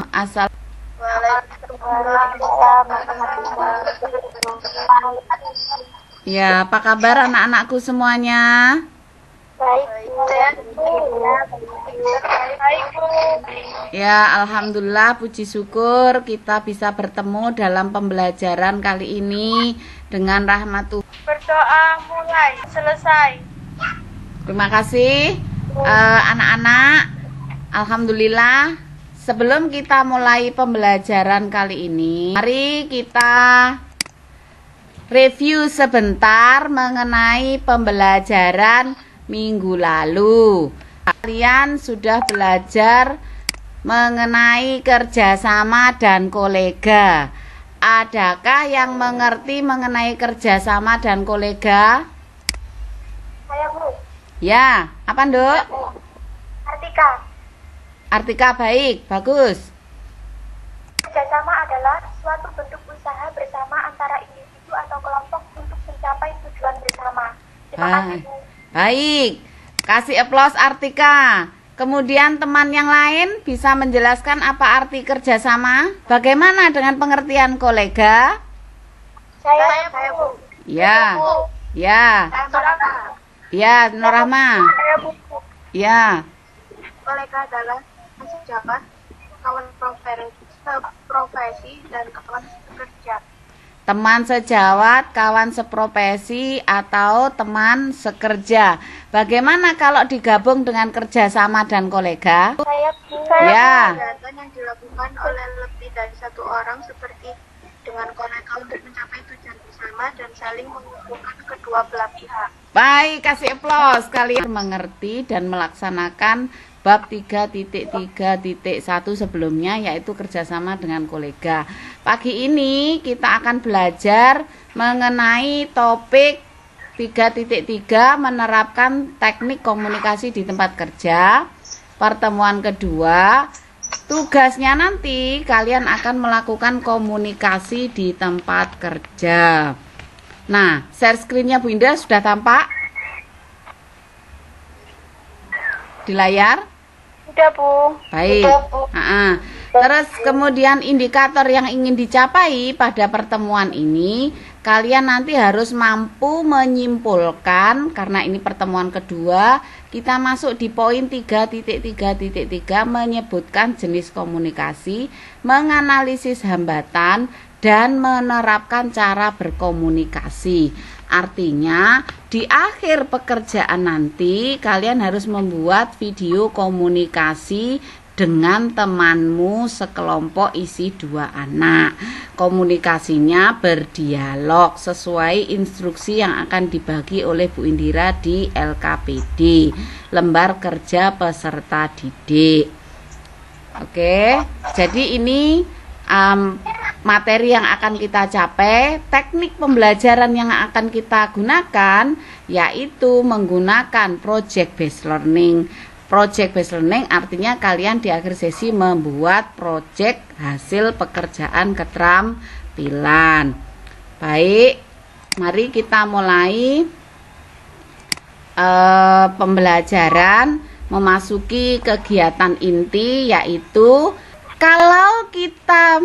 Asal. Ya, apa kabar anak-anakku semuanya? Baik, Ya, alhamdulillah, puji syukur kita bisa bertemu dalam pembelajaran kali ini dengan rahmat Tuhan. berdoa mulai selesai. Terima kasih anak-anak. Alhamdulillah, sebelum kita mulai pembelajaran kali ini, mari kita review sebentar mengenai pembelajaran minggu lalu. Kalian sudah belajar mengenai kerjasama dan kolega. Adakah yang mengerti mengenai kerjasama dan kolega? Saya Bu, Ya, apa Nduk? Artika. Artika, baik, bagus. Kerjasama adalah suatu bentuk usaha bersama antara individu atau kelompok untuk mencapai tujuan bersama. Terima kasih Bu. Baik, kasih aplaus Artika. Kemudian teman yang lain bisa menjelaskan apa arti kerjasama? Bagaimana dengan pengertian kolega? Saya Bu. Ya, ya, ya, Norahma. Saya Bu. Ya, Kolega adalah sejawat, kawan profesi, dan kawan kerja. teman sejawat, kawan seprofesi, atau teman sekerja. Bagaimana kalau digabung dengan kerjasama dan kolega? Saya Bu. Ya. Kegiatan yang dilakukan oleh lebih dari satu orang seperti dengan kolega untuk mencapai tujuan bersama dan saling menguntungkan kedua belah pihak. Baik, kasih aplaus. Kalian mengerti dan melaksanakan bab 3.3.1 sebelumnya, yaitu kerjasama dengan kolega. Pagi ini kita akan belajar mengenai topik 3.3 menerapkan teknik komunikasi di tempat kerja. Pertemuan kedua, tugasnya nanti kalian akan melakukan komunikasi di tempat kerja. Nah, share screen-nya Bu Indah sudah tampak di layar? Sudah Bu. Baik. Sudah, Bu. Terus kemudian indikator yang ingin dicapai pada pertemuan ini, kalian nanti harus mampu menyimpulkan, karena ini pertemuan kedua, kita masuk di poin 3.3.3 menyebutkan jenis komunikasi, menganalisis hambatan, dan menerapkan cara berkomunikasi. Artinya di akhir pekerjaan nanti kalian harus membuat video komunikasi dengan temanmu sekelompok isi 2 anak. Komunikasinya berdialog sesuai instruksi yang akan dibagi oleh Bu Indira di LKPD, lembar kerja peserta didik. Oke, jadi ini materi yang akan kita capai. Teknik pembelajaran yang akan kita gunakan yaitu menggunakan project based learning. Project based learning artinya kalian di akhir sesi membuat project hasil pekerjaan keterampilan. Baik, mari kita mulai pembelajaran, memasuki kegiatan inti, yaitu kalau kita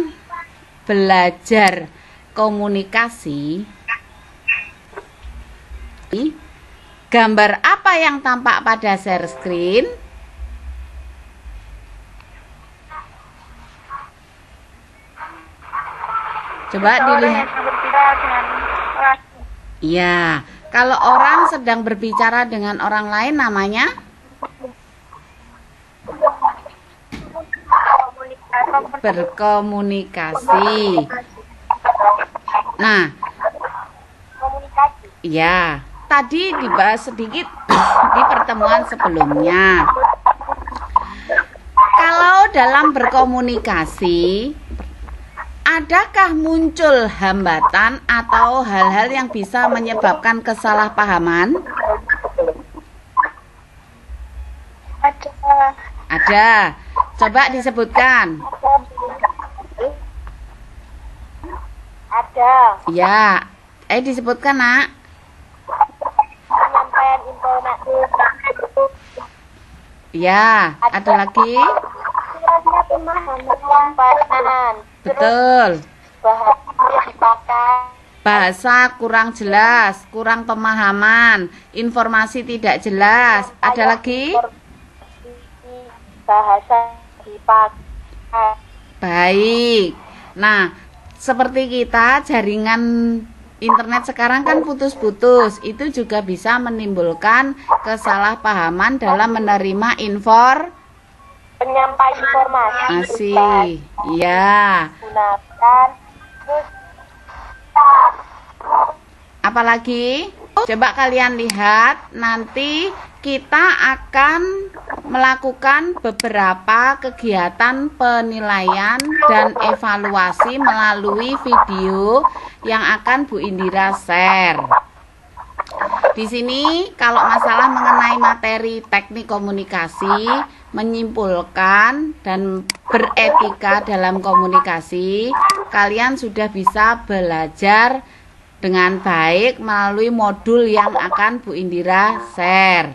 belajar komunikasi, gambar apa yang tampak pada share screen? Coba dilihat. Ya, kalau orang sedang berbicara dengan orang lain namanya berkomunikasi. Nah, ya, tadi dibahas sedikit di pertemuan sebelumnya. Kalau dalam berkomunikasi, adakah muncul hambatan atau hal-hal yang bisa menyebabkan kesalahpahaman? Ada. Coba disebutkan. Ada. Ya, disebutkan, Nak. Penyampaian informasi. Ya, ada lagi. Kira-kira pemahaman. Betul. Bahasa yang dipakai. Bahasa kurang jelas, kurang pemahaman, informasi tidak jelas. Ada lagi? Bahasa dipakai. Baik. Nah, seperti kita jaringan internet sekarang kan putus-putus. Itu juga bisa menimbulkan kesalahpahaman dalam menerima Penyampaian informasi. Iya. Gunakan terus Apalagi? Coba kalian lihat, nanti kita akan melakukan beberapa kegiatan penilaian dan evaluasi melalui video yang akan Bu Indira share. Di sini kalau masalah mengenai materi teknik komunikasi, menyimpulkan dan beretika dalam komunikasi, kalian sudah bisa belajar dengan baik melalui modul yang akan Bu Indira share.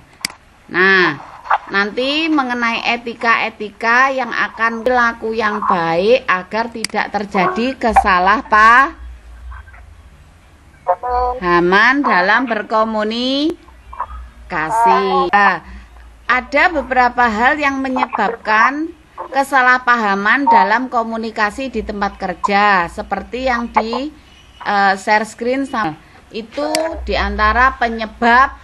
Nah, nanti mengenai etika-etika yang akan berlaku yang baik agar tidak terjadi kesalahpahaman dalam berkomunikasi. Ada beberapa hal yang menyebabkan kesalahpahaman dalam komunikasi di tempat kerja, seperti yang di share screen itu diantara penyebab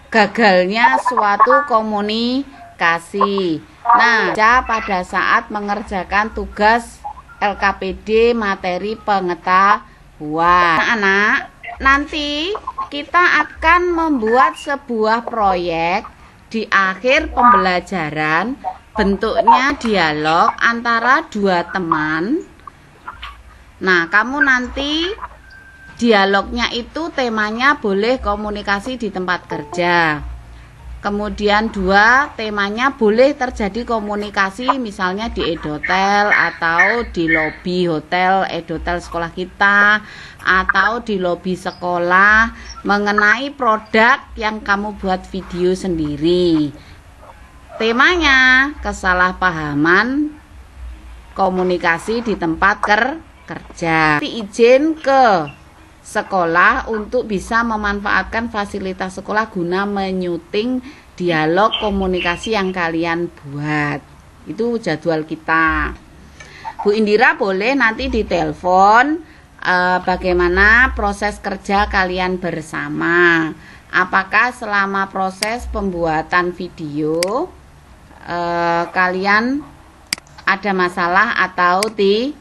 gagalnya suatu komunikasi. Nah, pada saat mengerjakan tugas LKPD materi pengetahuan. Anak-anak, nanti kita akan membuat sebuah proyek di akhir pembelajaran, bentuknya dialog antara dua teman. Nah, kamu nanti dialognya itu temanya boleh komunikasi di tempat kerja. Kemudian dua, temanya boleh terjadi komunikasi misalnya di edotel atau di lobi hotel, edotel sekolah kita, atau di lobi sekolah mengenai produk yang kamu buat video sendiri. Temanya kesalahpahaman komunikasi di tempat kerja. Izin ke sekolah untuk bisa memanfaatkan fasilitas sekolah guna menyuting dialog komunikasi yang kalian buat. Itu jadwal kita. Bu Indira boleh nanti ditelepon bagaimana proses kerja kalian bersama. Apakah selama proses pembuatan video kalian ada masalah atau tidak?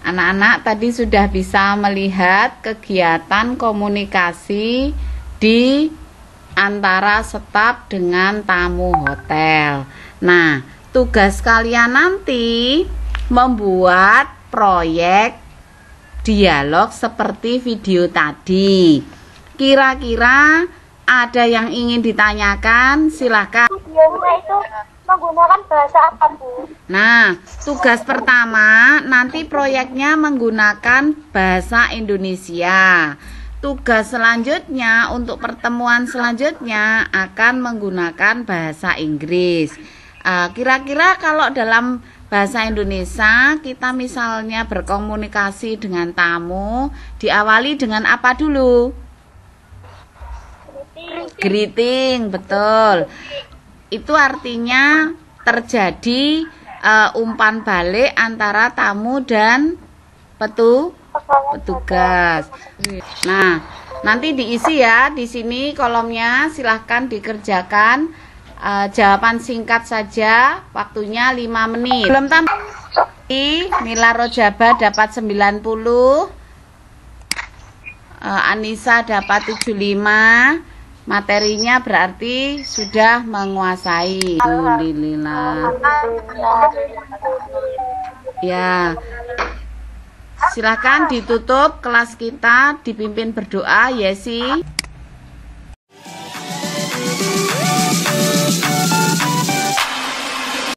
Anak-anak tadi sudah bisa melihat kegiatan komunikasi di antara staf dengan tamu hotel. Nah, tugas kalian nanti membuat proyek dialog seperti video tadi. Kira-kira ada yang ingin ditanyakan? Silahkan. videonya itu menggunakan bahasa apa, Bu? Nah, tugas pertama nanti proyeknya menggunakan bahasa Indonesia. Tugas selanjutnya untuk pertemuan selanjutnya akan menggunakan bahasa Inggris. Kira-kira kalau dalam bahasa Indonesia kita misalnya berkomunikasi dengan tamu, diawali dengan apa dulu? Greeting, betul. Itu artinya terjadi umpan balik antara tamu dan petugas. Nah, nanti diisi ya di sini kolomnya, silahkan dikerjakan. Jawaban singkat saja, waktunya 5 menit. Belum tambah. Mila Rojaba dapat 90, Anissa dapat 75. Materinya berarti sudah menguasai. Alhamdulillah. Ya. Silakan ditutup kelas kita, dipimpin berdoa, Yesi.